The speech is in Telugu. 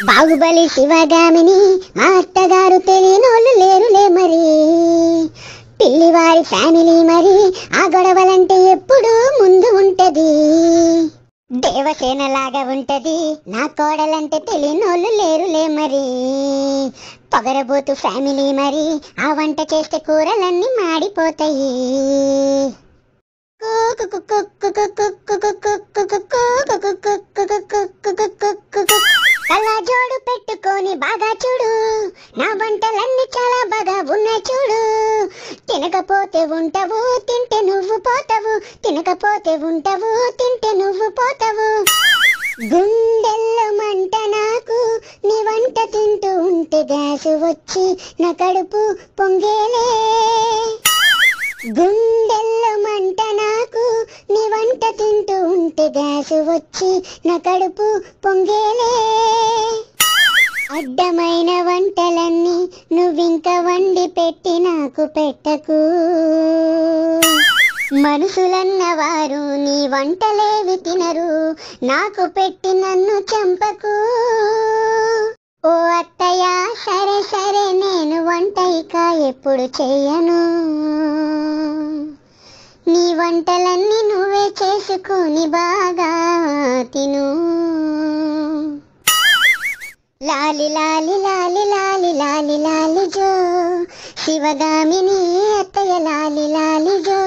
బాహుబలి శివగామిని మా అత్తగారు తెలియనోళ్ళు లేరులే మరి. పిల్లివారి ఫ్యామిలీ మరి ఆ గొడవలంటే ఎప్పుడు ముందు ఉంటది. దేవసేన లాగా ఉంటది నా కోడలంటే తెలియనోళ్ళు లేరులే మరి. పొగరబోతు ఫ్యామిలీ మరి ఆ వంట చేస్తే కూరలన్నీ మాడిపోతాయి. కళ్ళజోడు పెట్టుకొని బాగా చూడు, నా వంటలన్నీ చాలా బాగా ఉన్నాయి చూడు. తినకపోతే ఉంటావు తింటే నువ్వు పోతావు, తినకపోతే ఉంటావు తింటే నువ్వు పోతావు. గుండెల్లో మంట నాకు నీ వంట తింటూ ఉంటే గ్యాసు వచ్చి నా కడుపు పొంగేలే. గుండెల్లో మంట నాకు నీ వంట తింటూ ఉంటే గ్యాసు వచ్చి నా కడుపు పొంగేలే. అడ్డమైన వంటలన్నీ నువ్వింక వండి పెట్టి నాకు పెట్టకు. మనుషులన్నవారు నీ వంటలేవి తినరు, నాకు పెట్టి నన్ను చంపకు. ఓ అత్తయ్య సరే సరే నేను వంట ఇక ఎప్పుడు చెయ్యను. నీ వంటలన్నీ నువ్వే చేసుకొని బాగా తిను. లాలి లాలి లాలి లాలి లాలి లాలి జో, శివగామిని అత్తయ్య లాలి లాలి జో.